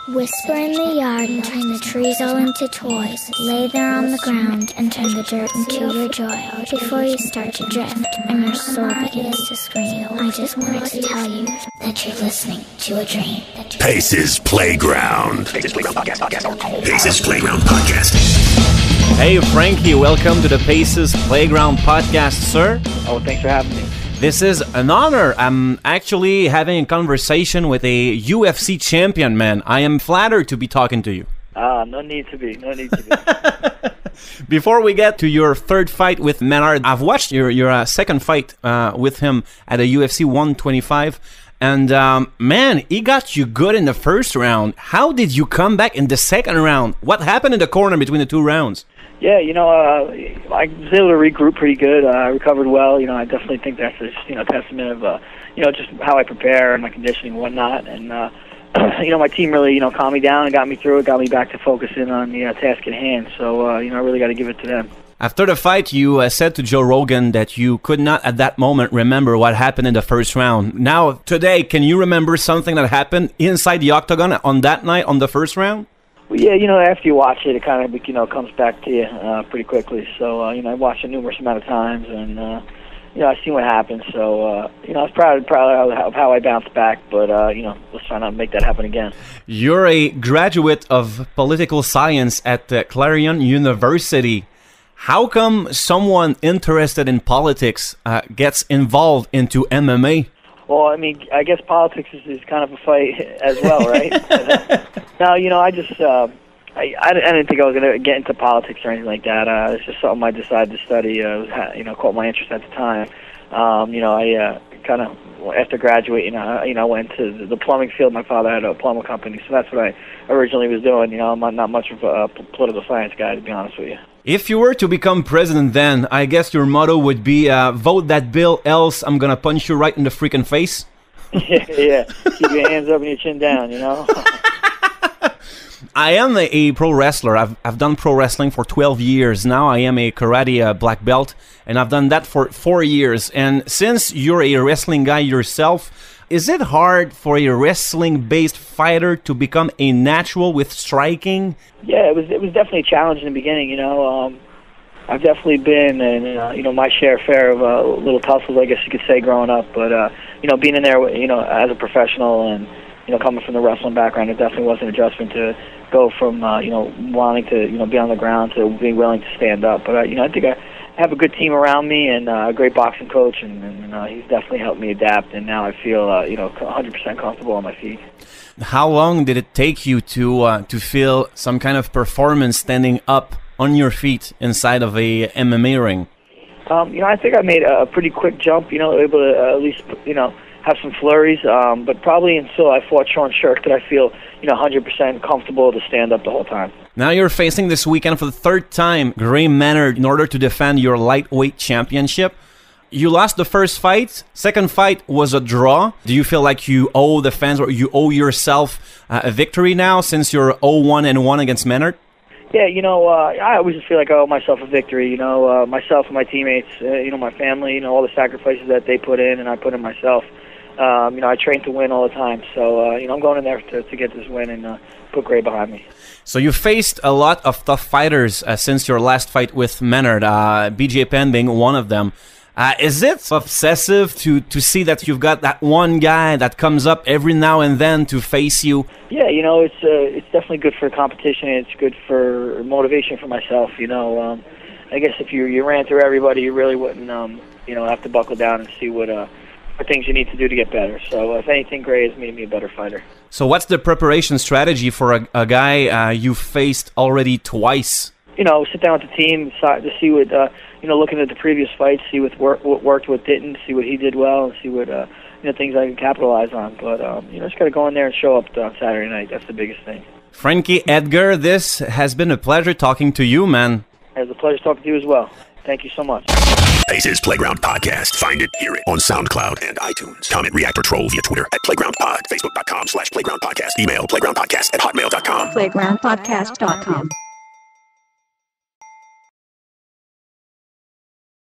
Whisper in the yard and turn the trees all into toys. Lay there on the ground and turn the dirt into your joy. Before you start to drift and your soul begins to scream, I just wanted to tell you that you're listening to a dream. Pace's Playground. Pace's Playground Podcast. Pace's Playground Podcast. Hey, Frankie, welcome to the Pace's Playground Podcast, sir. Oh, thanks for having me. This is an honor. I'm actually having a conversation with a UFC champion, man. I am flattered to be talking to you. No need to be. Before we get to your third fight with Maynard, I've watched your second fight with him at a UFC 125. And, man, he got you good in the first round. How did you come back in the second round? What happened in the corner between the two rounds? Yeah, I was able to regroup pretty good. I recovered well. I definitely think that's a testament of, just how I prepare and my conditioning and whatnot. And, my team really, calmed me down and got me through it, got me back to focusing on the task at hand. So, I really got to give it to them. After the fight, you said to Joe Rogan that you could not at that moment remember what happened in the first round. Now, today, can you remember something that happened inside the octagon on that night on the first round? Well, yeah, after you watch it, it kind of, comes back to you pretty quickly. So, I watched it numerous amount of times, and, I seen what happened. So, I was proud of how I bounced back, but, let's try not to make that happen again. You're a graduate of political science at Clarion University. How come someone interested in politics gets involved into MMA? Well, I guess politics is kind of a fight as well, right? No, I just I didn't think I was going to get into politics or anything like that. It's just something I decided to study. Caught my interest at the time. I kind of after graduating, I went to the plumbing field. My father had a plumber company, so that's what I originally was doing. I'm not much of a political science guy, to be honest with you. If you were to become president then, I guess your motto would be, vote that bill, else I'm gonna punch you right in the freaking face. Yeah. Keep your hands up and your chin down, I am a pro wrestler. I've done pro wrestling for 12 years now. I am a karate black belt, and I've done that for 4 years. And since you're a wrestling guy yourself, is it hard for a wrestling-based fighter to become a natural with striking? Yeah, it was definitely a challenge in the beginning. I've definitely been in my share of little tussles, I guess you could say, growing up. But being in there, as a professional and coming from the wrestling background, it definitely was an adjustment to go from wanting to be on the ground to being willing to stand up. But I think I have a good team around me and a great boxing coach, and he's definitely helped me adapt. And now I feel 100% comfortable on my feet. How long did it take you to feel some kind of performance standing up on your feet inside of a MMA ring? I think I made a pretty quick jump. Able to at least have some flurries. But probably until I fought Sean Shirk did I feel 100% comfortable to stand up the whole time. Now you're facing this weekend for the third time Gray Maynard in order to defend your lightweight championship. You lost the first fight. Second fight was a draw. Do you feel like you owe the fans or you owe yourself a victory now since you're 0-1-1 against Maynard? Yeah, I always feel like I owe myself a victory. Myself and my teammates, my family, all the sacrifices that they put in and I put in myself. I train to win all the time. So, I'm going in there to get this win and put Gray behind me. So you faced a lot of tough fighters since your last fight with Maynard, BJ Penn being one of them. Is it obsessive to see that you've got that one guy that comes up every now and then to face you? Yeah, it's definitely good for competition. It's good for motivation for myself. I guess if you ran through everybody, you really wouldn't, have to buckle down and see what things you need to do to get better. So if anything, Gray has made me a better fighter. So what's the preparation strategy for a guy you faced already twice? Sit down with the team to see what, looking at the previous fights, see what worked, what didn't, see what he did well, and see what, things I can capitalize on. But, just got to go in there and show up on Saturday night. That's the biggest thing. Frankie Edgar, this has been a pleasure talking to you, man. It was a pleasure talking to you as well. Thank you so much. Pace's Playground Podcast. Find it, hear it on SoundCloud and iTunes. Comment, react, or troll via Twitter at PlaygroundPod. Facebook.com/PlaygroundPodcast. Email playgroundpodcast@hotmail.com. PlaygroundPodcast.com.